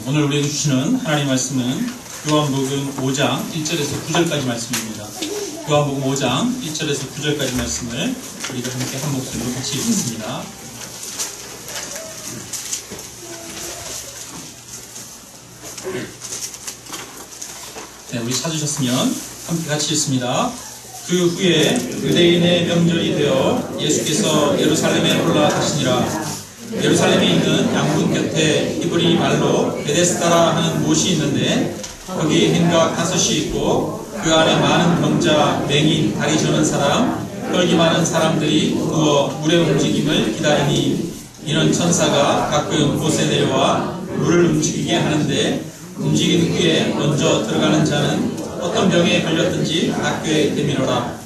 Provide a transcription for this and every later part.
오늘 우리에게 주시는 하나님 말씀은 요한복음 5장 1절에서 9절까지 말씀입니다. 요한복음 5장 1절에서 9절까지 말씀을 우리가 함께 한 목소리로 같이 읽겠습니다. 네, 우리 찾으셨으면 함께 같이 읽습니다. 그 후에 유대인의 명절이 되어 예수께서 예루살렘에 올라가시니라. 예루살렘에 있는 양문 곁에 히브리 말로 베데스다라 하는 못이 있는데 거기 행각 5이 있고 그 안에 많은 병자, 맹인, 다리 저는 사람, 혈기 많은 사람들이 누워 물의 움직임을 기다리니 이는 천사가 가끔 못에 내려와 물을 움직이게 하는데 움직인 후에 먼저 들어가는 자는 어떤 병에 걸렸든지 학교에 되밀어라.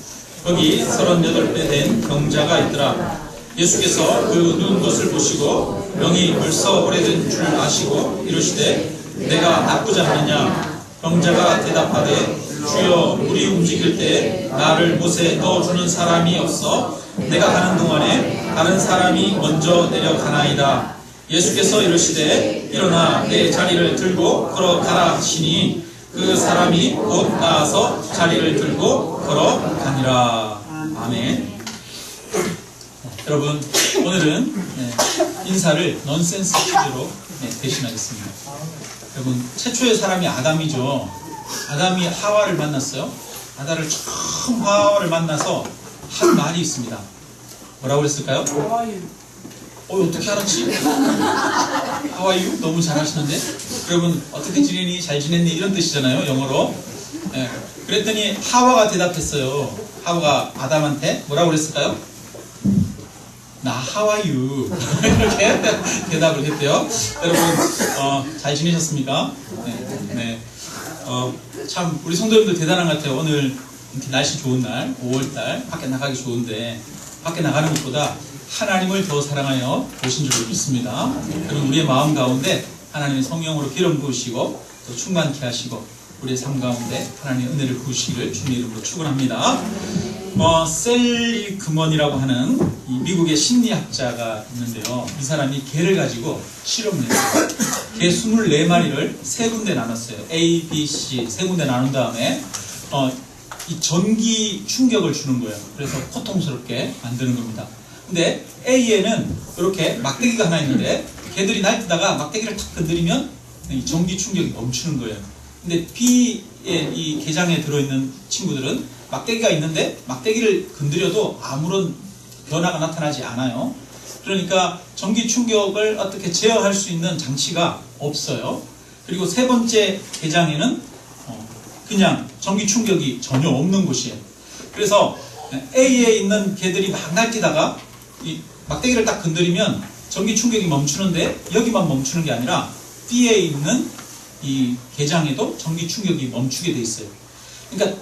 거기 38배 된 병자가 있더라. 예수께서 그 누운 것을 보시고 병이 벌써 오래된 줄 아시고 이르시되 내가 나쁘지 않느냐. 병자가 대답하되 주여 물이 움직일 때 나를 못에 넣어주는 사람이 없어 내가 가는 동안에 다른 사람이 먼저 내려가나이다. 예수께서 이르시되 일어나 내 자리를 들고 걸어가라 하시니 그 사람이 곧 나아서 자리를 들고 걸어가니라. 아멘. 여러분, 오늘은 인사를 넌센스 퀴즈로 대신하겠습니다. 여러분, 최초의 사람이 아담이죠. 아담이 하와를 만났어요. 아담을 처음 하와를 만나서 한 말이 있습니다. 뭐라고 그랬을까요? 어떻게 알았지? 하와이유? 너무 잘하시는데? 여러분, 어떻게 지내니? 잘 지냈니? 이런 뜻이잖아요, 영어로. 그랬더니 하와가 대답했어요. 하와가 아담한테 뭐라고 그랬을까요? 나 하와이유. 이렇게 대답을 했대요. 여러분, 잘 지내셨습니까? 네. 참 우리 성도님들 대단한 것 같아요. 오늘 이렇게 날씨 좋은 날, 5월달 밖에 나가기 좋은데 밖에 나가는 것보다 하나님을 더 사랑하여 오신 줄 믿습니다. 그럼 우리의 마음 가운데 하나님의 성령으로 기름 부으시고 또 충만케 하시고 우리의 삶 가운데 하나님의 은혜를 부으시기를 주님의 이름으로 축원합니다. 셀리그먼이라고 하는 이 미국의 심리학자가 있는데요. 이 사람이 개를 가지고 실험을 했어요. 개 24마리를 세 군데 나눴어요. A, B, C 세 군데 나눈 다음에 이 전기 충격을 주는 거예요. 그래서 고통스럽게 만드는 겁니다. 근데 A에는 이렇게 막대기가 하나 있는데 개들이 날뛰다가 막대기를 탁 건드리면 이 전기 충격이 멈추는 거예요. 근데 B의 이 개장에 들어있는 친구들은 막대기가 있는데 막대기를 건드려도 아무런 변화가 나타나지 않아요. 그러니까 전기 충격을 어떻게 제어할 수 있는 장치가 없어요. 그리고 세 번째 개장에는 그냥 전기 충격이 전혀 없는 곳이에요. 그래서 A에 있는 개들이 막 날뛰다가 이 막대기를 딱 건드리면 전기 충격이 멈추는데 여기만 멈추는 게 아니라 B에 있는 이 개장에도 전기 충격이 멈추게 돼 있어요. 그러니까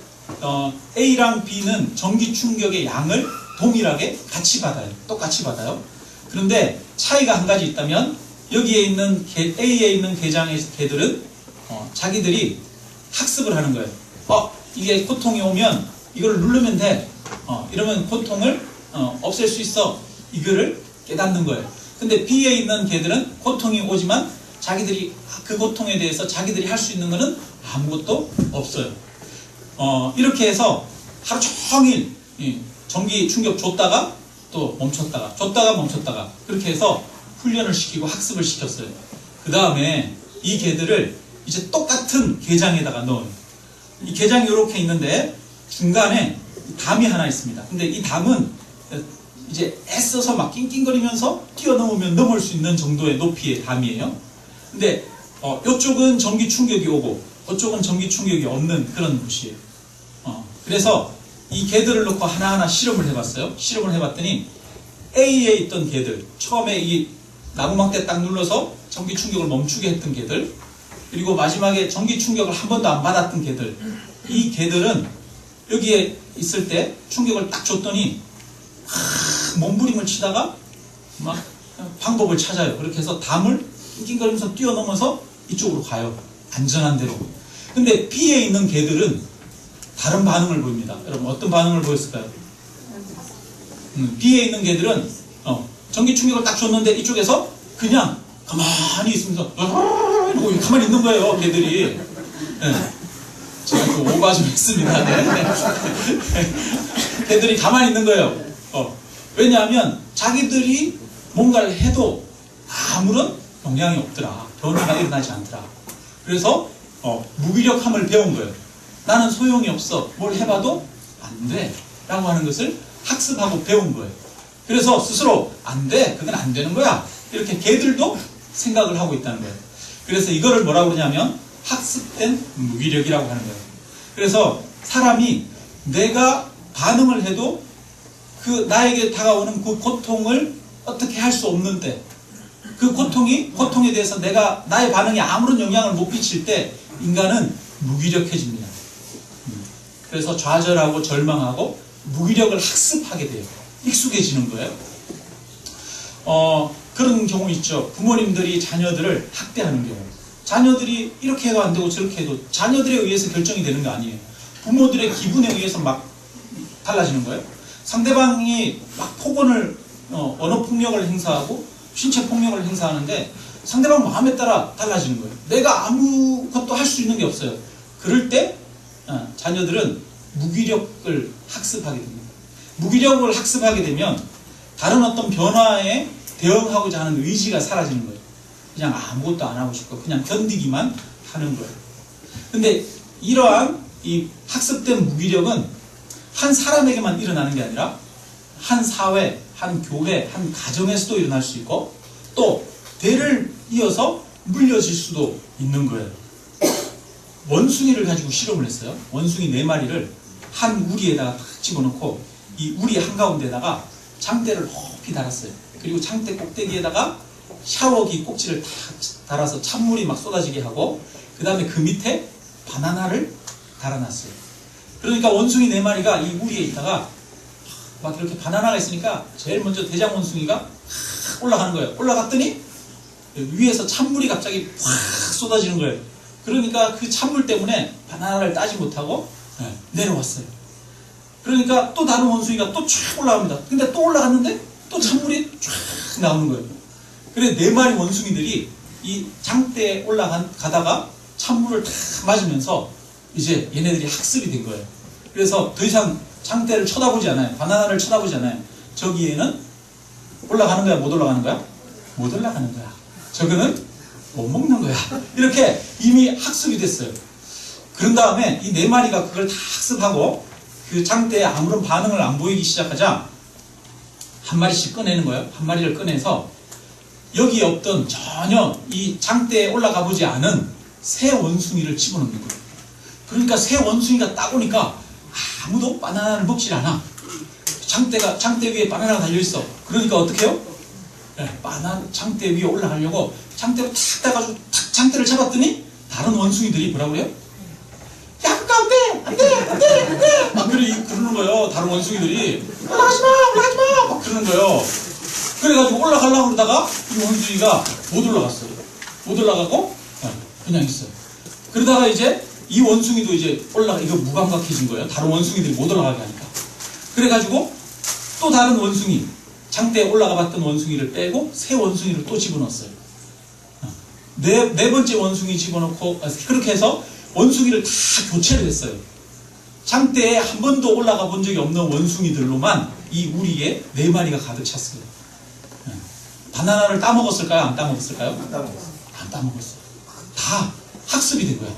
A랑 B는 전기 충격의 양을 동일하게 같이 받아요. 똑같이 받아요. 그런데 차이가 한 가지 있다면 여기에 있는 A에 있는 개장의 개들은 자기들이 학습을 하는 거예요. 이게 고통이 오면 이걸 누르면 돼. 이러면 고통을 없앨 수 있어. 이거를 깨닫는 거예요. 근데 B에 있는 개들은 고통이 오지만 자기들이 그 고통에 대해서 자기들이 할 수 있는 거는 아무것도 없어요. 이렇게 해서 하루 종일 전기 충격 줬다가 또 멈췄다가 줬다가 멈췄다가 그렇게 해서 훈련을 시키고 학습을 시켰어요. 그 다음에 이 개들을 이제 똑같은 게장에다가 넣어요. 이 게장이 이렇게 있는데 중간에 담이 하나 있습니다. 근데 이 담은 이제 애써서 막 낑낑거리면서 뛰어넘으면 넘을 수 있는 정도의 높이의 담이에요. 근데 이쪽은 전기 충격이 오고 이쪽은 전기 충격이 없는 그런 곳이에요. 그래서 이 개들을 놓고 하나하나 실험을 해봤어요. 실험을 해봤더니 A에 있던 개들, 처음에 이 나무망대 딱 눌러서 전기 충격을 멈추게 했던 개들, 그리고 마지막에 전기 충격을 한 번도 안 받았던 개들, 이 개들은 여기에 있을 때 충격을 딱 줬더니 몸부림을 치다가 막 방법을 찾아요. 그렇게 해서 담을 낑낑거리면서 뛰어넘어서 이쪽으로 가요. 안전한 데로. 근데 B에 있는 개들은 다른 반응을 보입니다. 여러분 어떤 반응을 보였을까요? B에 있는 개들은 전기 충격을 딱 줬는데 이쪽에서 그냥 가만히 있으면서 이러고 가만히 있는 거예요, 걔들이. 네. 제가 또 오바 좀 했습니다. 네. 걔들이 가만히 있는 거예요. 왜냐하면 자기들이 뭔가를 해도 아무런 영향이 없더라. 변화가 일어나지 않더라. 그래서 무기력함을 배운 거예요. 나는 소용이 없어. 뭘 해봐도 안 돼. 라고 하는 것을 학습하고 배운 거예요. 그래서 스스로 안 돼. 그건 안 되는 거야. 이렇게 걔들도 생각을 하고 있다는 거예요. 그래서 이거를 뭐라고 그러냐면 학습된 무기력이라고 하는 거예요. 그래서 사람이 내가 반응을 해도 그 나에게 다가오는 그 고통을 어떻게 할 수 없는 때, 그 고통에 대해서 나의 반응이 아무런 영향을 못 끼칠 때 인간은 무기력해집니다. 그래서 좌절하고 절망하고 무기력을 학습하게 돼요. 익숙해지는 거예요. 그런 경우 있죠. 부모님들이 자녀들을 학대하는 경우. 자녀들이 이렇게 해도 안 되고 저렇게 해도 자녀들에 의해서 결정이 되는 거 아니에요. 부모들의 기분에 의해서 막 달라지는 거예요. 상대방이 막 폭언을, 언어 폭력을 행사하고 신체 폭력을 행사하는데 상대방 마음에 따라 달라지는 거예요. 내가 아무것도 할 수 있는 게 없어요. 그럴 때 자녀들은 무기력을 학습하게 됩니다. 무기력을 학습하게 되면 다른 어떤 변화에 대응하고자 하는 의지가 사라지는 거예요. 그냥 아무것도 안 하고 싶고 그냥 견디기만 하는 거예요. 근데 이러한 이 학습된 무기력은 한 사람에게만 일어나는 게 아니라 한 사회, 한 교회, 한 가정에서도 일어날 수 있고 또 대를 이어서 물려질 수도 있는 거예요. 원숭이를 가지고 실험을 했어요. 원숭이 4마리를 한 우리에다가 탁 집어넣고 이 우리 한가운데다가 장대를 높이 달았어요. 그리고 장대 꼭대기에다가 샤워기 꼭지를 탁 달아서 찬물이 막 쏟아지게 하고 그 다음에 그 밑에 바나나를 달아놨어요. 그러니까 원숭이 4마리가 이 우리에 있다가 막 이렇게 바나나가 있으니까 제일 먼저 대장 원숭이가 올라가는 거예요. 올라갔더니 위에서 찬물이 갑자기 확 쏟아지는 거예요. 그러니까 그 찬물 때문에 바나나를 따지 못하고 내려왔어요. 그러니까 또 다른 원숭이가 또 쫙 올라갑니다. 근데 또 올라갔는데 또 찬물이 쫙 나오는 거예요. 그래서 4마리 원숭이들이 이 장대에 올라가다가 찬물을 탁 맞으면서 이제 얘네들이 학습이 된 거예요. 그래서 더 이상 장대를 쳐다보지 않아요. 바나나를 쳐다보지 않아요. 저기에는 올라가는 거야? 못 올라가는 거야? 못 올라가는 거야. 저거는 못 먹는 거야. 이렇게 이미 학습이 됐어요. 그런 다음에 이 4마리가 그걸 다 학습하고 그 장대에 아무런 반응을 안 보이기 시작하자 한 마리씩 꺼내는 거예요. 한 마리를 꺼내서 여기에 없던 전혀 이 장대에 올라가 보지 않은 새 원숭이를 집어넣는 거예요. 그러니까 새 원숭이가 딱 오니까 아무도 바나나를 먹질 않아. 장대 위에 바나나가 달려있어. 그러니까 어떻게 해요? 장대 위에 올라가려고 장대로 탁 따가지고 탁 장대를 잡았더니 다른 원숭이들이 뭐라고 그래요? 야, 그거 안 돼! 안 돼! 안 돼! 안 돼! 막 그러는 거예요. 다른 원숭이들이. 올라가지 마! 올라가지 마! 막 그러는 거예요. 그래가지고 올라가려고 그러다가 이 원숭이가 못 올라갔어요. 못 올라가고 그냥 있어요. 그러다가 이제 이 원숭이도 이제 이거 무감각해진 거예요. 다른 원숭이들이 못 올라가게 하니까. 그래가지고 또 다른 원숭이, 장대에 올라가 봤던 원숭이를 빼고 새 원숭이를 또 집어넣었어요. 네 번째 원숭이 집어넣고, 그렇게 해서 원숭이를 다 교체를 했어요. 장대에 한 번도 올라가 본 적이 없는 원숭이들로만 이 우리에 4마리가 가득 찼어요. 바나나를 따먹었을까요? 안 따먹었을까요? 안 따먹었어. 안 따먹었어요. 다 학습이 된 거야.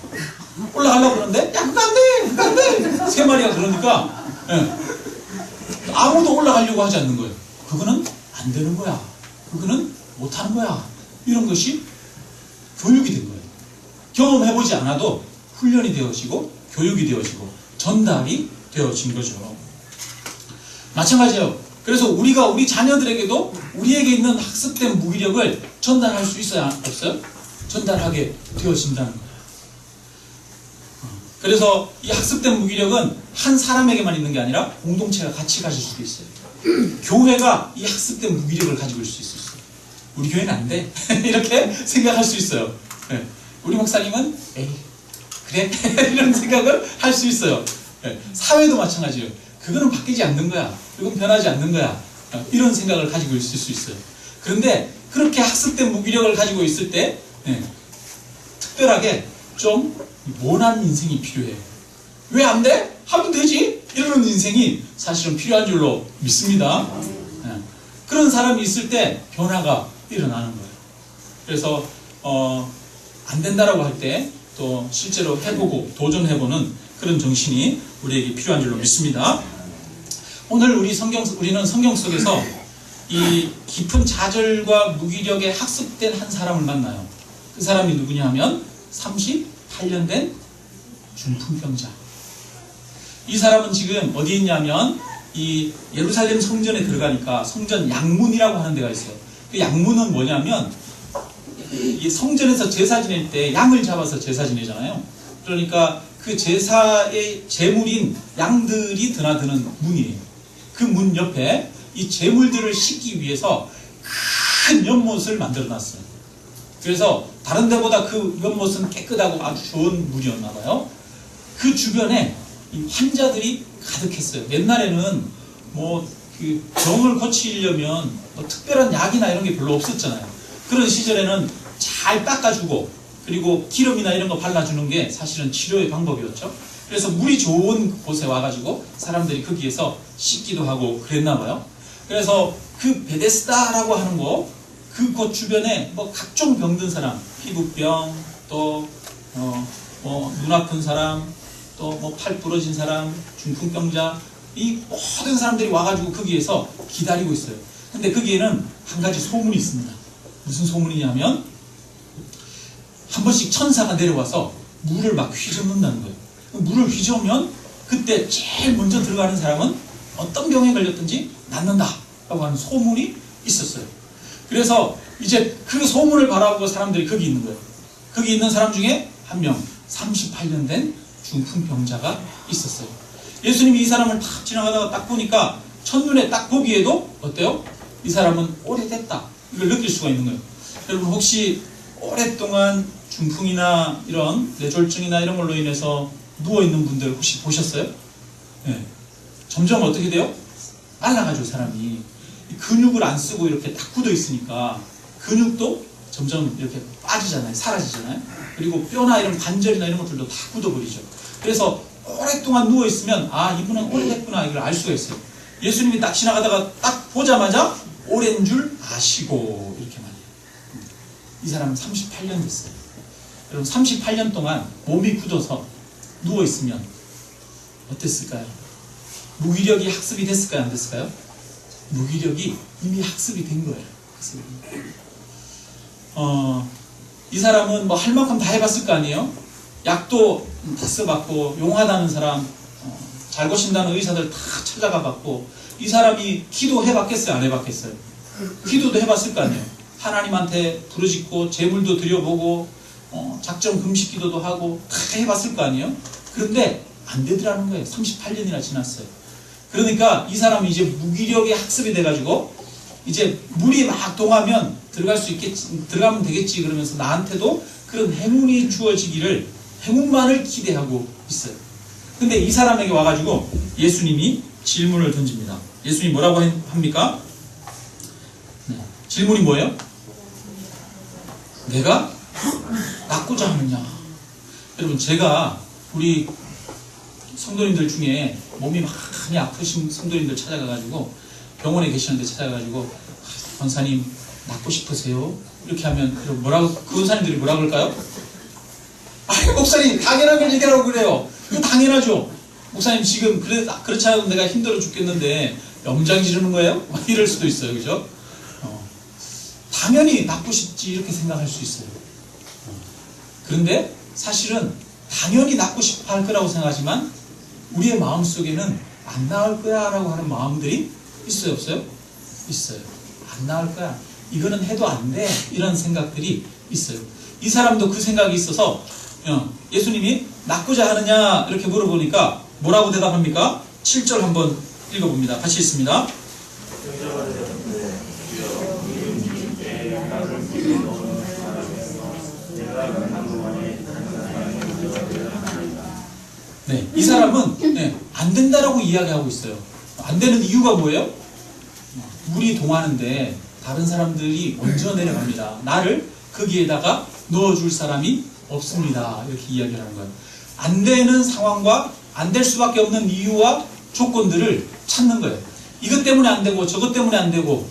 올라가려고 그러는데, 야, 그거 안 돼! 그거 안 돼! 3마리가 그러니까, 아무도 올라가려고 하지 않는 거예요. 그거는 안 되는 거야. 그거는 못 하는 거야. 이런 것이 교육이 된 거예요. 경험해보지 않아도 훈련이 되어지고, 교육이 되어지고, 전달이 되어진 거죠. 마찬가지예요. 그래서 우리가 우리 자녀들에게도 우리에게 있는 학습된 무기력을 전달할 수 있어야 없어요? 전달하게 되어진다는 거예요. 그래서 이 학습된 무기력은 한 사람에게만 있는 게 아니라 공동체가 같이 가질 수도 있어요. 교회가 이 학습된 무기력을 가지고 있을 수 있어요. 우리 교회는 안 돼. 이렇게 생각할 수 있어요. 우리 목사님은 에이 그래? 이런 생각을 할 수 있어요. 사회도 마찬가지예요. 그거는 바뀌지 않는 거야. 그건 변하지 않는 거야. 이런 생각을 가지고 있을 수 있어요. 그런데 그렇게 학습된 무기력을 가지고 있을 때 특별하게 좀 모난 인생이 필요해요. 왜 안 돼? 하면 되지? 이러는 인생이 사실은 필요한 줄로 믿습니다. 그런 사람이 있을 때 변화가 일어나는 거예요. 그래서 안 된다라고 할 때 또 실제로 해보고 도전해보는 그런 정신이 우리에게 필요한 줄로 믿습니다. 오늘 우리는 성경 속에서 이 깊은 좌절과 무기력에 학습된 한 사람을 만나요. 그 사람이 누구냐 하면 38년 된 중풍병자. 이 사람은 지금 어디 있냐면 이 예루살렘 성전에 들어가니까 성전 양문이라고 하는 데가 있어요. 그 양문은 뭐냐면 이 성전에서 제사 지낼 때 양을 잡아서 제사 지내잖아요. 그러니까 그 제사의 제물인 양들이 드나드는 문이에요. 그 문 옆에 이 제물들을 싣기 위해서 큰 연못을 만들어 놨어요. 그래서 다른 데보다 그 연못은 깨끗하고 아주 좋은 물이었나 봐요. 그 주변에 이 환자들이 가득했어요. 옛날에는 뭐 그 병을 고치려면 뭐 특별한 약이나 이런 게 별로 없었잖아요. 그런 시절에는 잘 닦아주고 그리고 기름이나 이런 거 발라주는 게 사실은 치료의 방법이었죠. 그래서 물이 좋은 곳에 와가지고 사람들이 거기에서 씻기도 하고 그랬나 봐요. 그래서 그 베데스다라고 하는 그곳 주변에 뭐 각종 병든 사람, 피부병, 또 눈 아픈 사람, 또 뭐 팔 부러진 사람, 중풍병자, 이 모든 사람들이 와가지고 거기에서 기다리고 있어요. 근데 거기에는 한 가지 소문이 있습니다. 무슨 소문이냐면 한 번씩 천사가 내려와서 물을 막 휘젓는다는 거예요. 물을 휘저으면 그때 제일 먼저 들어가는 사람은 어떤 병에 걸렸든지 낫는다 라고 하는 소문이 있었어요. 그래서 이제 그 소문을 바라보고 사람들이 거기 있는 거예요. 거기 있는 사람 중에 한 명 38년 된 중풍병자가 있었어요. 예수님이 이 사람을 탁 지나가다가 딱 보니까 첫눈에 딱 보기에도 어때요? 이 사람은 오래됐다 이걸 느낄 수가 있는 거예요. 여러분 혹시 오랫동안 중풍이나 이런 뇌졸중이나 이런 걸로 인해서 누워있는 분들 혹시 보셨어요? 네. 점점 어떻게 돼요? 말라가지고 사람이 근육을 안 쓰고 이렇게 딱 굳어 있으니까 근육도 점점 이렇게 빠지잖아요. 사라지잖아요. 그리고 뼈나 이런 관절이나 이런 것들도 다 굳어버리죠. 그래서 오랫동안 누워있으면 아 이분은 오래됐구나 이걸 알 수가 있어요. 예수님이 딱 지나가다가 딱 보자마자 오랜 줄 아시고 이렇게 말해요. 이 사람은 38년 됐어요. 여러분 38년 동안 몸이 굳어서 누워있으면 어땠을까요? 무기력이 학습이 됐을까요? 안 됐을까요? 무기력이 이미 학습이 된 거예요. 이 사람은 뭐 할 만큼 다 해봤을 거 아니에요? 약도 다 써봤고 용하다는 사람, 잘 고신다는 의사들 다 찾아가 봤고 이 사람이 기도해봤겠어요? 안 해봤겠어요? 기도도 해봤을 거 아니에요? 하나님한테 부르짖고 제물도 드려보고 작정 금식 기도도 하고 다 해봤을 거 아니에요? 그런데 안 되더라는 거예요. 38년이나 지났어요. 그러니까 이 사람이 이제 무기력의 학습이 돼가지고 이제 물이 막 동하면 들어가면 되겠지 그러면서 나한테도 그런 행운이 주어지기를 행운만을 기대하고 있어요. 근데 이 사람에게 와가지고 예수님이 질문을 던집니다. 예수님이 뭐라고 합니까? 네. 질문이 뭐예요? 내가 낫고자 하느냐? 여러분 제가 우리 성도님들 중에 몸이 많이 아프신 성도님들 찾아가가지고 병원에 계시는데 찾아가가지고 권사님 낫고 싶으세요? 이렇게 하면 그 권사님들이 뭐라 그럴까요? 목사님 당연한 걸 얘기하라고 그래요. 이거 당연하죠. 목사님 지금 그렇지 않아도 내가 힘들어 죽겠는데 염장 지르는 거예요? 막 이럴 수도 있어요. 그죠? 당연히 낫고 싶지 이렇게 생각할 수 있어요. 그런데 사실은 당연히 낫고 싶어 할 거라고 생각하지만 우리의 마음속에는 안 나을 거야 라고 하는 마음들이 있어요? 없어요? 있어요. 안 나을 거야. 이거는 해도 안 돼. 이런 생각들이 있어요. 이 사람도 그 생각이 있어서 예수님이 낫고자 하느냐 이렇게 물어보니까 뭐라고 대답합니까? 7절 한번 읽어봅니다. 같이 읽습니다. 네, 이 사람은 안 된다라고 이야기하고 있어요. 안 되는 이유가 뭐예요? 물이 동하는데 다른 사람들이 먼저 내려갑니다. 나를 거기에다가 넣어줄 사람이 없습니다. 이렇게 이야기를 하는 거예요. 안 되는 상황과 안 될 수밖에 없는 이유와 조건들을 찾는 거예요. 이것 때문에 안 되고 저것 때문에 안 되고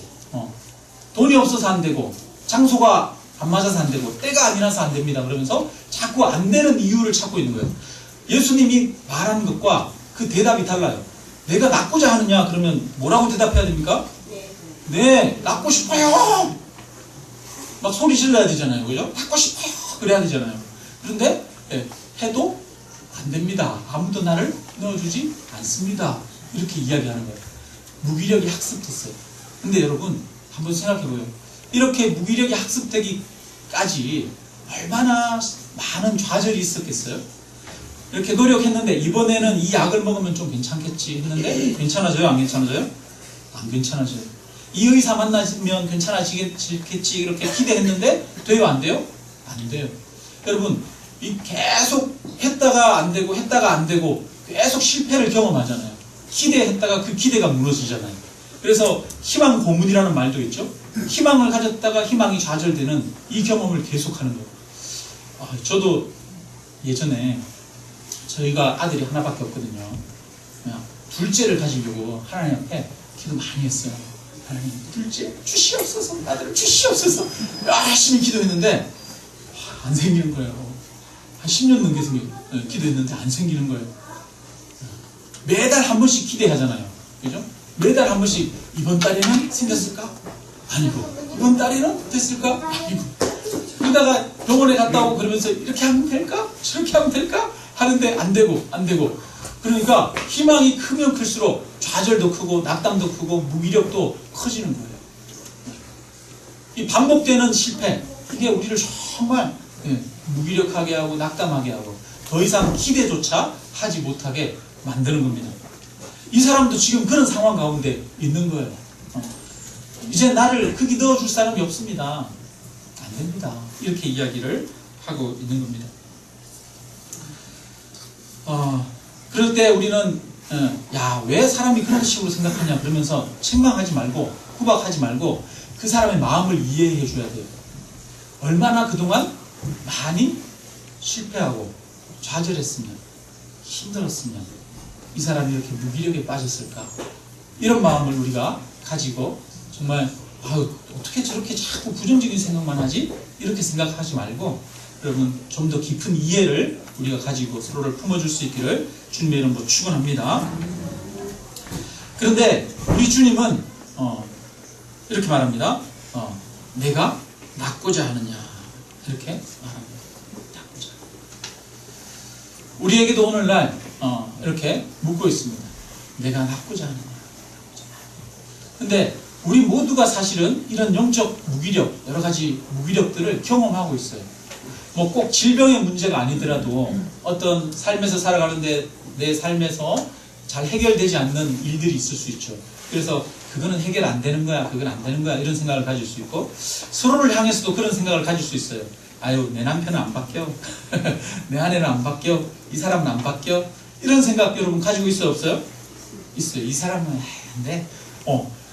돈이 없어서 안 되고 장소가 안 맞아서 안 되고 때가 아니라서 안 됩니다. 그러면서 자꾸 안 되는 이유를 찾고 있는 거예요. 예수님이 말한 것과 그 대답이 달라요. 내가 낫고자 하느냐 그러면 뭐라고 대답해야 됩니까? 네, 낫고 싶어요. 막 소리 질러야 되잖아요. 그죠? 낫고 싶어요. 그래야 되잖아요. 그런데 해도 안 됩니다. 아무도 나를 넣어주지 않습니다. 이렇게 이야기하는 거예요. 무기력이 학습됐어요. 근데 여러분 한번 생각해보세요. 이렇게 무기력이 학습되기까지 얼마나 많은 좌절이 있었겠어요? 이렇게 노력했는데 이번에는 이 약을 먹으면 좀 괜찮겠지 했는데 괜찮아져요? 안 괜찮아져요? 안 괜찮아져요. 이 의사 만나면 괜찮아지겠지 이렇게 기대했는데 돼요? 안 돼요? 안 돼요. 여러분 이 계속 했다가 안 되고 했다가 안 되고 계속 실패를 경험하잖아요. 기대했다가 그 기대가 무너지잖아요. 그래서 희망 고문이라는 말도 있죠. 희망을 가졌다가 희망이 좌절되는 이 경험을 계속하는 거예요. 저도 예전에 저희가 아들이 하나밖에 없거든요. 둘째를 가지려고 하나님 앞에 기도 많이 했어요. 하나님 둘째 주시옵소서, 아들을 주시옵소서 열심히 기도했는데 안 생기는 거예요. 한 10년 넘게 기도했는데 안 생기는 거예요. 매달 한 번씩 기대하잖아요. 그죠? 매달 한 번씩 이번 달에는 생겼을까? 아니고 이번 달에는 됐을까? 아니고 그러다가 병원에 갔다 오고 그러면서 이렇게 하면 될까? 저렇게 하면 될까? 하는데 안 되고 그러니까 희망이 크면 클수록 좌절도 크고 낙담도 크고 무기력도 커지는 거예요. 이 반복되는 실패 이게 우리를 정말 무기력하게 하고 낙담하게 하고 더 이상 기대조차 하지 못하게 만드는 겁니다. 이 사람도 지금 그런 상황 가운데 있는 거예요. 이제 나를 거기 넣어줄 사람이 없습니다. 안 됩니다. 이렇게 이야기를 하고 있는 겁니다. 그럴 때 우리는 왜 사람이 그런 식으로 생각하냐 그러면서 책망하지 말고 구박하지 말고 그 사람의 마음을 이해해 줘야 돼요. 얼마나 그동안 많이 실패하고 좌절했으면 힘들었으면 이 사람이 이렇게 무기력에 빠졌을까 이런 마음을 우리가 가지고 정말 어떻게 저렇게 자꾸 부정적인 생각만 하지? 이렇게 생각하지 말고 여러분 좀 더 깊은 이해를 우리가 가지고 서로를 품어줄 수 있기를 주님의 이름으로 축원합니다. 그런데 우리 주님은 이렇게 말합니다. 내가 낫고자 하느냐 이렇게 말합니다. 낫고자. 우리에게도 오늘날 이렇게 묻고 있습니다. 내가 낫고자 하느냐. 근데 우리 모두가 사실은 이런 영적 무기력, 여러 가지 무기력들을 경험하고 있어요. 뭐 꼭 질병의 문제가 아니더라도 어떤 삶에서 살아가는데 내 삶에서 잘 해결되지 않는 일들이 있을 수 있죠. 그래서 그거는 해결 안 되는 거야, 그건 안 되는 거야 이런 생각을 가질 수 있고 서로를 향해서도 그런 생각을 가질 수 있어요. 내 남편은 안 바뀌어, 내 아내는 안 바뀌어, 이 사람은 안 바뀌어 이런 생각 여러분 가지고 있어요 없어요? 있어요. 이 사람은 안 돼,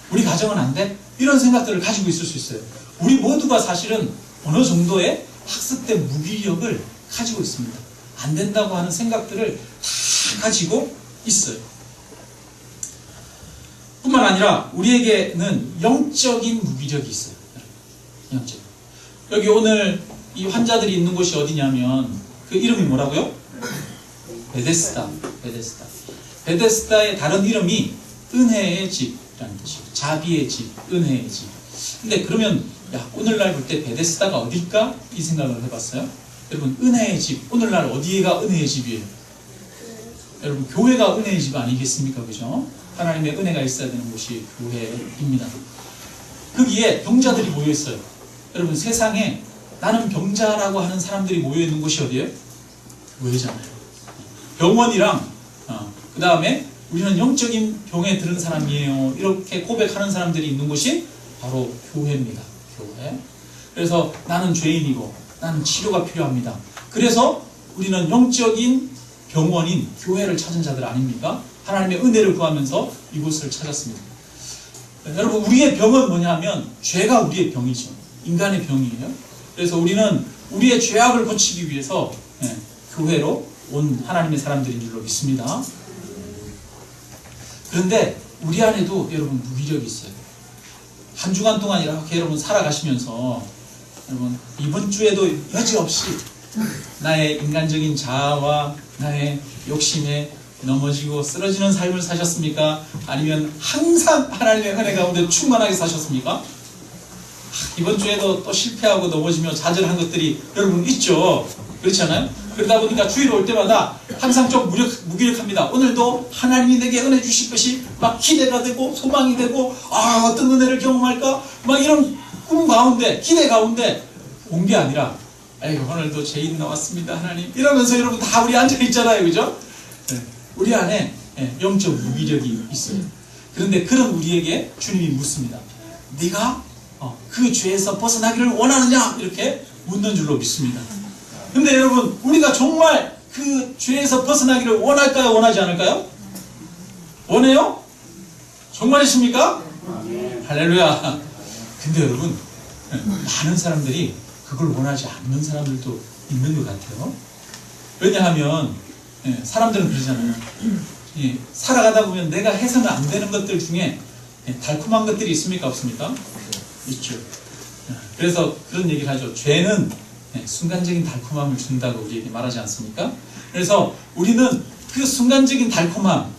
우리 가정은 안 돼? 이런 생각들을 가지고 있을 수 있어요. 우리 모두가 사실은 어느 정도의 학습된 무기력을 가지고 있습니다. 안 된다고 하는 생각들을 다 가지고 있어요. 뿐만 아니라 우리에게는 영적인 무기력이 있어요. 영적. 여기 오늘 이 환자들이 있는 곳이 어디냐면 그 이름이 뭐라고요? 베데스다. 베데스다의 다른 이름이 은혜의 집이라는 뜻이에요. 자비의 집, 은혜의 집. 근데 그러면 오늘날 볼 때 베데스다가 어딜까? 이 생각을 해봤어요. 여러분 은혜의 집, 오늘날 어디가 은혜의 집이에요? 여러분 교회가 은혜의 집 아니겠습니까? 그죠? 하나님의 은혜가 있어야 되는 곳이 교회입니다. 거기에 병자들이 모여있어요. 여러분 세상에 나는 병자라고 하는 사람들이 모여있는 곳이 어디예요? 교회잖아요. 병원이랑 그 다음에 우리는 영적인 병에 들은 사람이에요 이렇게 고백하는 사람들이 있는 곳이 바로 교회입니다. 교회. 그래서 나는 죄인이고 나는 치료가 필요합니다. 그래서 우리는 영적인 병원인 교회를 찾은 자들 아닙니까? 하나님의 은혜를 구하면서 이곳을 찾았습니다. 여러분 우리의 병은 뭐냐면 죄가 우리의 병이죠. 인간의 병이에요. 그래서 우리는 우리의 죄악을 고치기 위해서 교회로 온 하나님의 사람들인 줄로 믿습니다. 그런데 우리 안에도 여러분 무기력이 있어요. 한 주간 동안 이렇게 여러분 살아가시면서 여러분 이번 주에도 여지없이 나의 인간적인 자아와 나의 욕심에 넘어지고 쓰러지는 삶을 사셨습니까? 아니면 항상 하나님의 은혜 가운데 충만하게 사셨습니까? 이번 주에도 또 실패하고 넘어지며 좌절한 것들이 여러분 있죠. 그렇지 않아요? 그러다 보니까 주일 올 때마다 항상 좀 무기력합니다. 오늘도 하나님이 내게 은혜 주실 것이 막 기대가 되고 소망이 되고 어떤 은혜를 경험할까? 막 이런 꿈 가운데 기대 가운데 온 게 아니라 오늘도 죄인 나왔습니다 하나님 이러면서 여러분 다 우리 앉아 있잖아요. 그죠? 우리 안에 영적 무기력이 있어요. 그런데 그런 우리에게 주님이 묻습니다. 네가 그 죄에서 벗어나기를 원하느냐? 이렇게 묻는 줄로 믿습니다. 근데 여러분 우리가 정말 그 죄에서 벗어나기를 원할까요? 원하지 않을까요? 원해요? 정말이십니까? 할렐루야. 근데 여러분 많은 사람들이 그걸 원하지 않는 사람들도 있는 것 같아요. 왜냐하면 사람들은 그러잖아요. 살아가다 보면 내가 해서는 안 되는 것들 중에 달콤한 것들이 있습니까? 없습니까? 있죠. 그래서 그런 얘기를 하죠. 죄는 순간적인 달콤함을 준다고 우리에게 말하지 않습니까? 그래서 우리는 그 순간적인 달콤함,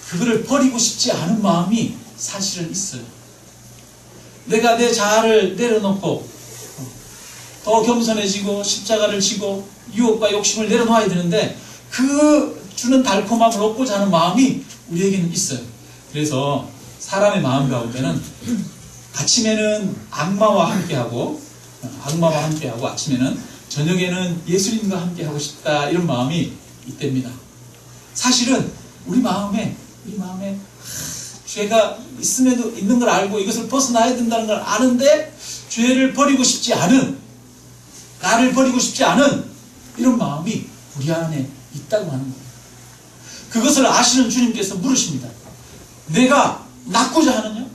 그거를 버리고 싶지 않은 마음이 사실은 있어요. 내가 내 자아를 내려놓고 더 겸손해지고 십자가를 지고 유혹과 욕심을 내려놓아야 되는데 그 주는 달콤함을 얻고자 하는 마음이 우리에게는 있어요. 그래서 사람의 마음 가운데는 아침에는 악마와 함께하고 아침에는 저녁에는 예수님과 함께하고 싶다 이런 마음이 있답니다. 사실은 우리 마음에 죄가 있는 걸 알고 이것을 벗어나야 된다는 걸 아는데 죄를 버리고 싶지 않은, 나를 버리고 싶지 않은 이런 마음이 우리 안에 있다고 하는 거예요. 그것을 아시는 주님께서 물으십니다. 내가 낫고자 하느냐?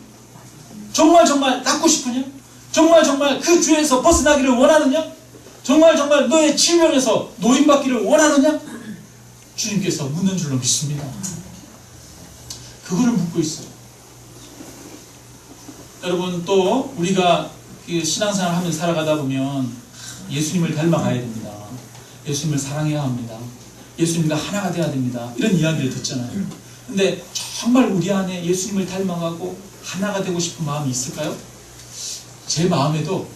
정말 낫고 싶으냐? 정말 그 죄에서 벗어나기를 원하느냐? 정말 너의 질병에서 노인받기를 원하느냐? 주님께서 묻는 줄로 믿습니다. 그거를 묻고 있어요. 여러분 또 우리가 신앙생활 하면서 살아가다 보면 예수님을 닮아가야 됩니다. 예수님을 사랑해야 합니다. 예수님과 하나가 돼야 됩니다. 이런 이야기를 듣잖아요. 근데 정말 우리 안에 예수님을 닮아가고 하나가 되고 싶은 마음이 있을까요? 제 마음에도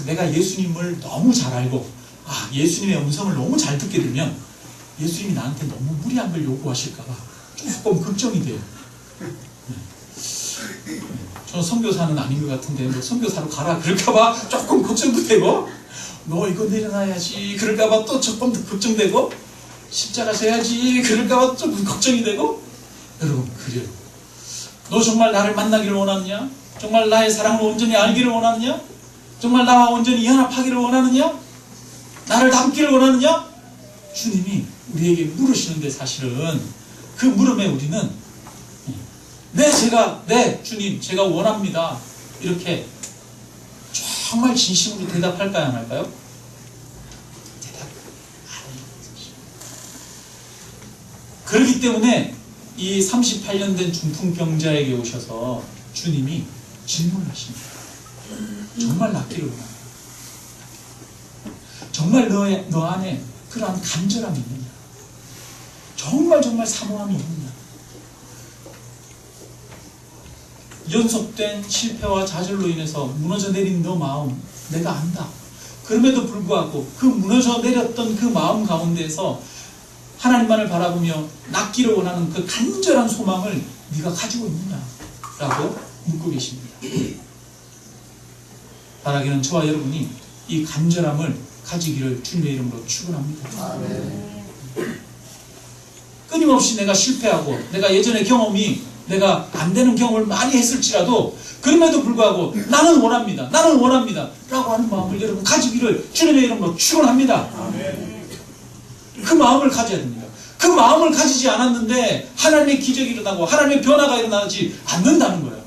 내가 예수님을 너무 잘 알고 예수님의 음성을 너무 잘 듣게 되면 예수님이 나한테 너무 무리한 걸 요구하실까봐 조금 걱정이 돼요. 저는 선교사는 아닌 것 같은데 뭐 선교사로 가라 그럴까봐 조금 걱정도 되고, 너 이거 내려놔야지 그럴까봐 또 조금 더 걱정되고, 십자가 져야지 그럴까봐 좀 걱정이 되고. 여러분 그래요. 너 정말 나를 만나기를 원하느냐? 정말 나의 사랑을 온전히 알기를 원하느냐? 정말 나와 온전히 연합하기를 원하느냐? 나를 닮기를 원하느냐? 주님이 우리에게 물으시는데 사실은 그 물음에 우리는 네 주님 제가 원합니다 이렇게 정말 진심으로 대답할까요 안 할까요? 대답 안 해요. 그렇기 때문에 이 38년 된 중풍병자에게 오셔서 주님이 질문하십니다. 정말 낫기를 원하냐? 정말 너 안에 그러한 간절함이 있느냐? 정말 사모함이 있느냐? 연속된 실패와 좌절로 인해서 무너져 내린 너 마음 내가 안다. 그럼에도 불구하고 그 무너져 내렸던 그 마음 가운데서 하나님만을 바라보며 낫기를 원하는 그 간절한 소망을 네가 가지고 있느냐? 라고 묻고 계십니다. 바라기는 저와 여러분이 이 간절함을 가지기를 주님의 이름으로 축원합니다. 아멘. 끊임없이 내가 실패하고 내가 예전의 경험이 내가 안 되는 경험을 많이 했을지라도 그럼에도 불구하고 나는 원합니다 라고 하는 마음을 여러분 가지기를 주님의 이름으로 축원합니다. 아멘. 그 마음을 가져야 됩니다. 그 마음을 가지지 않았는데 하나님의 기적이 일어나고 하나님의 변화가 일어나지 않는다는 거예요.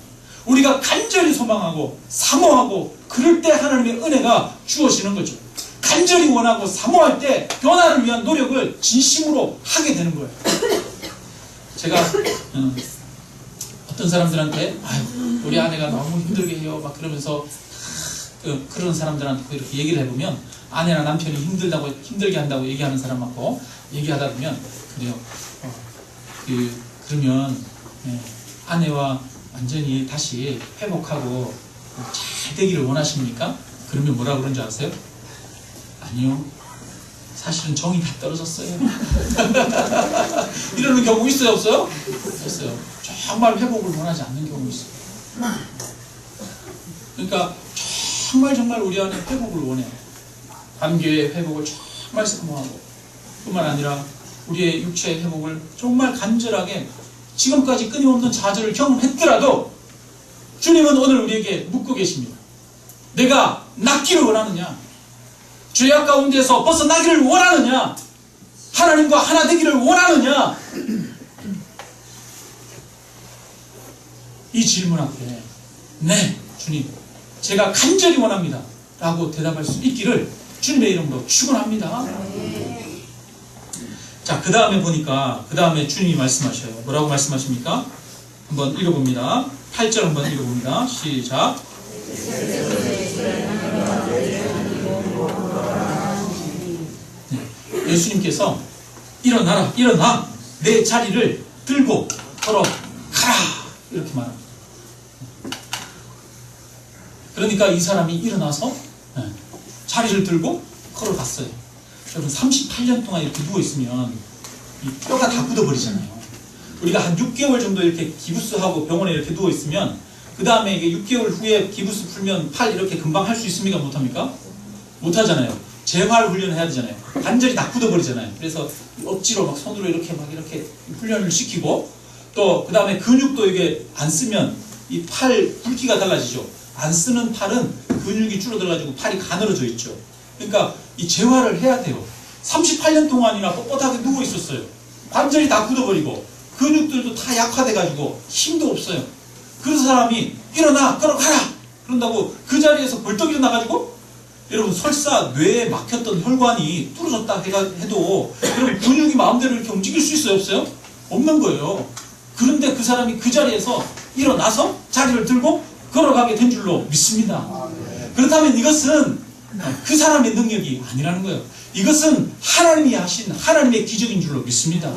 우리가 간절히 소망하고 사모하고 그럴 때 하나님의 은혜가 주어지는 거죠. 간절히 원하고 사모할 때 변화를 위한 노력을 진심으로 하게 되는 거예요. 제가 어떤 사람들한테 아유, 우리 아내가 너무 힘들게 해요 막 그러면서 그런 사람들한테 이렇게 얘기를 해보면 아내나 남편이 힘들게 한다고 얘기하는 사람 많고 얘기하다 보면 그래요. 그러면 아내와 완전히 다시 회복하고 잘 되기를 원하십니까? 그러면 뭐라 그런 줄 아세요? 아니요. 사실은 정이 다 떨어졌어요. 이러는 경우 있어요, 없어요? 있어요. 정말 회복을 원하지 않는 경우 있어요. 그러니까 정말 우리 안에 회복을 원해요. 관계의 회복을 정말 사모하고 뿐만 아니라 우리의 육체의 회복을 정말 간절하게 지금까지 끊임없는 좌절을 경험했더라도 주님은 오늘 우리에게 묻고 계십니다. 내가 낫기를 원하느냐? 죄악 가운데서 벗어나기를 원하느냐? 하나님과 하나 되기를 원하느냐? 이 질문 앞에 네, 주님, 제가 간절히 원합니다 라고 대답할 수 있기를 주님의 이름으로 축원합니다. 자, 그 다음에 보니까 그 다음에 주님이 말씀하셔요. 뭐라고 말씀하십니까? 한번 읽어봅니다. 8절 한번 읽어봅니다. 시작. 네, 예수님께서 일어나라, 일어나 내 자리를 들고 걸어가라 이렇게 말합니다. 그러니까 이 사람이 일어나서 자리를 들고 걸어갔어요. 여러분 38년 동안 이렇게 누워있으면 이 뼈가 다 굳어버리잖아요. 우리가 한 6개월 정도 이렇게 기부스하고 병원에 이렇게 누워있으면 그 다음에 이게 6개월 후에 기부스 풀면 팔 이렇게 금방 할 수 있습니까? 못합니까? 못하잖아요. 재활 훈련을 해야 되잖아요. 관절이 다 굳어버리잖아요. 그래서 억지로 막 손으로 이렇게 훈련을 시키고 또 그 다음에 근육도 이게 안 쓰면 이 팔 굵기가 달라지죠. 안 쓰는 팔은 근육이 줄어들어가지고 팔이 가늘어져 있죠. 그러니까 이 재활을 해야 돼요. 38년 동안이나 뻣뻣하게 누워 있었어요. 관절이 다 굳어버리고 근육들도 다 약화돼가지고 힘도 없어요. 그런 사람이 일어나 걸어가라 그런다고 그 자리에서 벌떡 일어나가지고 여러분 설사 뇌에 막혔던 혈관이 뚫어졌다 해도 여러분 근육이 마음대로 이렇게 움직일 수 있어요? 없어요? 없는 거예요. 그런데 그 사람이 그 자리에서 일어나서 자리를 들고 걸어가게 된 줄로 믿습니다. 그렇다면 이것은 그 사람의 능력이 아니라는 거예요. 이것은 하나님이 하신 하나님의 기적인 줄로 믿습니다.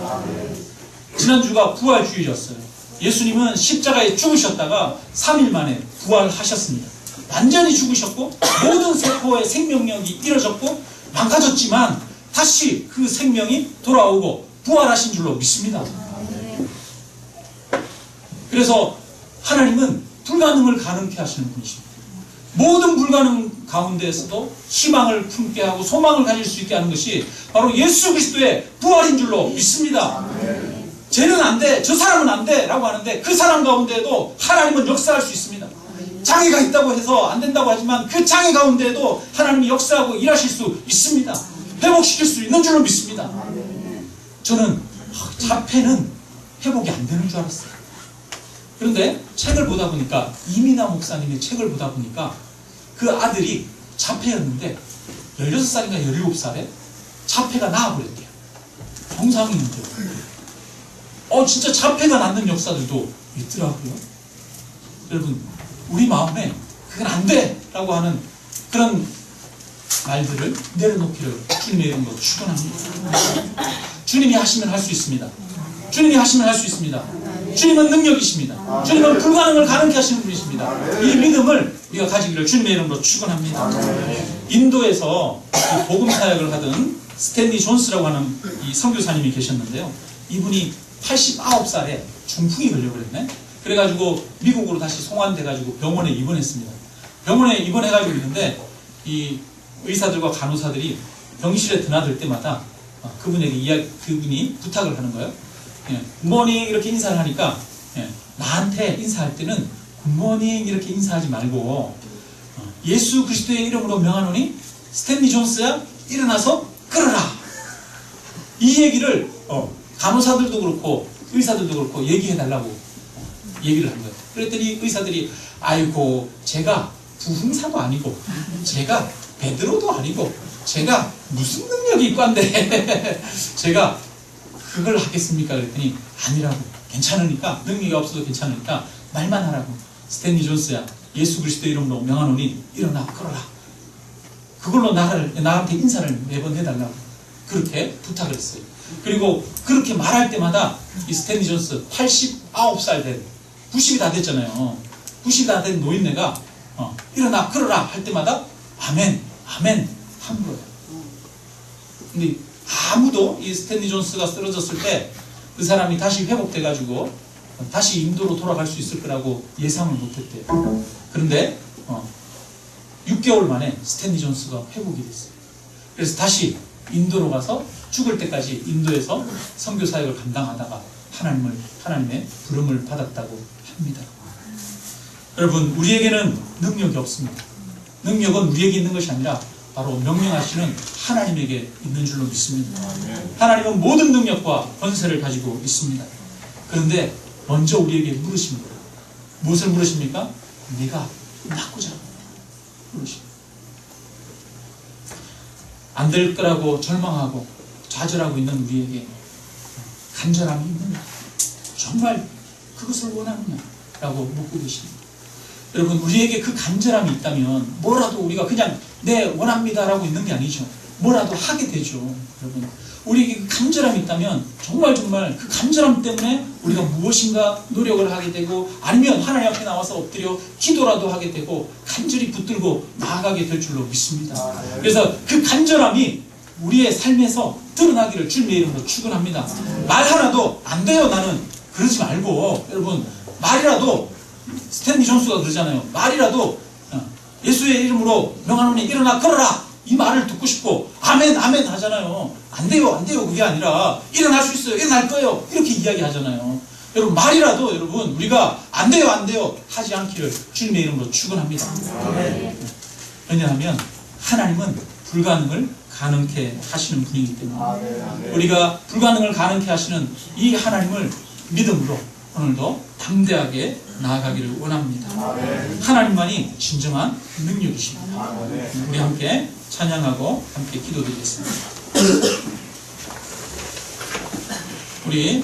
지난주가 부활주일이었어요. 예수님은 십자가에 죽으셨다가 3일 만에 부활하셨습니다. 완전히 죽으셨고 모든 세포의 생명력이 잃어졌고 망가졌지만 다시 그 생명이 돌아오고 부활하신 줄로 믿습니다. 그래서 하나님은 불가능을 가능케 하시는 분이십니다. 모든 불가능 가운데에서도 희망을 품게 하고 소망을 가질 수 있게 하는 것이 바로 예수 그리스도의 부활인 줄로 믿습니다. 쟤는 안 돼, 저 사람은 안 돼 라고 하는데 그 사람 가운데에도 하나님은 역사할 수 있습니다. 장애가 있다고 해서 안 된다고 하지만 그 장애 가운데에도 하나님이 역사하고 일하실 수 있습니다. 회복시킬 수 있는 줄로 믿습니다. 저는 자폐는 회복이 안 되는 줄 알았어요. 그런데 책을 보다 보니까 이민아 목사님의 책을 보다 보니까 그 아들이 자폐였는데 16살인가 17살에 자폐가 나아버렸대요. 정상인인데 진짜 자폐가 낫는 역사들도 있더라고요. 여러분 우리 마음에 그건 안 돼! 라고 하는 그런 말들을 내려놓기를 주님의 이름으로 축원합니다. 주님이 하시면 할 수 있습니다. 주님이 하시면 할 수 있습니다. 주님은 능력이십니다. 주님은 불가능을 가능케 하시는 분이십니다. 이 믿음을 우리가 가지기를 주님의 이름으로 축원합니다. 인도에서 복음 사역을 하던 스탠리 존스라고 하는 이 선교사님이 계셨는데요. 이분이 89살에 중풍이 걸려버렸네. 그래가지고 미국으로 다시 송환돼가지고 병원에 입원했습니다. 병원에 입원해가지고 있는데 이 의사들과 간호사들이 병실에 드나들 때마다 그분이 부탁을 하는 거예요. 굿모닝 이렇게 인사를 하니까 나한테 인사할 때는 굿모닝 이렇게 인사하지 말고 예수 그리스도의 이름으로 명하노니 스탠리 존스야 일어나서 걸어라. 이 얘기를 간호사들도 그렇고 의사들도 그렇고 얘기해달라고 얘기를 한 거예요. 그랬더니 의사들이 아이고 제가 부흥사도 아니고 제가 베드로도 아니고 제가 무슨 능력이 있고 한데 제가 그걸 하겠습니까? 그랬더니 아니라고. 괜찮으니까, 능력이 없어도 괜찮으니까 말만 하라고. 스탠리 존스야, 예수 그리스도 이름으로 명하노니 일어나 걸어라. 그걸로 나한테 인사를 매번 해달라고 그렇게 부탁을 했어요. 그리고 그렇게 말할 때마다 이 스탠리 존스 89살 된 90이 다 됐잖아요. 90이 다 된 노인네가 일어나 걸어라 할 때마다 아멘 아멘 한 거예요. 근데 아무도 이 스탠리 존스가 쓰러졌을 때 그 사람이 다시 회복돼가지고 다시 인도로 돌아갈 수 있을 거라고 예상을 못했대요. 그런데 6개월 만에 스탠리 존스가 회복이 됐어요. 그래서 다시 인도로 가서 죽을 때까지 인도에서 선교 사역을 감당하다가 하나님의 부름을 받았다고 합니다. 여러분, 우리에게는 능력이 없습니다. 능력은 우리에게 있는 것이 아니라 바로 명령하시는 하나님에게 있는 줄로 믿습니다. 하나님은 모든 능력과 권세를 가지고 있습니다. 그런데 먼저 우리에게 물으십니다. 무엇을 물으십니까? 내가 낫고자 합니다. 물으십니다. 안 될 거라고 절망하고 좌절하고 있는 우리에게 간절함이 있느냐? 정말 그것을 원하느냐? 라고 묻고 계십니다. 여러분, 우리에게 그 간절함이 있다면 뭐라도 우리가 그냥 네 원합니다 라고 있는 게 아니죠. 뭐라도 하게 되죠. 여러분, 우리에게 그 간절함이 있다면 정말 그 간절함 때문에 우리가 무엇인가 노력을 하게 되고 아니면 하나님 앞에 나와서 엎드려 기도라도 하게 되고 간절히 붙들고 나아가게 될 줄로 믿습니다. 그래서 그 간절함이 우리의 삶에서 드러나기를 주님의 이름으로 축원합니다. 말 하나도 안 돼요 나는 그러지 말고, 여러분, 말이라도 스탠리 존스가 그러잖아요. 말이라도 예수의 이름으로 명하노니 일어나 걸어라 이 말을 듣고 싶고 아멘 아멘 하잖아요. 안 돼요 안 돼요 그게 아니라 일어날 수 있어요 일어날 거예요 이렇게 이야기하잖아요. 여러분, 말이라도 여러분 우리가 안 돼요 안 돼요 하지 않기를 주님의 이름으로 축원합니다. 왜냐하면 하나님은 불가능을 가능케 하시는 분이기 때문에 우리가 불가능을 가능케 하시는 이 하나님을 믿음으로 오늘도 담대하게 나아가기를 원합니다. 하나님만이 진정한 능력이십니다. 우리 함께 찬양하고 함께 기도드리겠습니다. 우리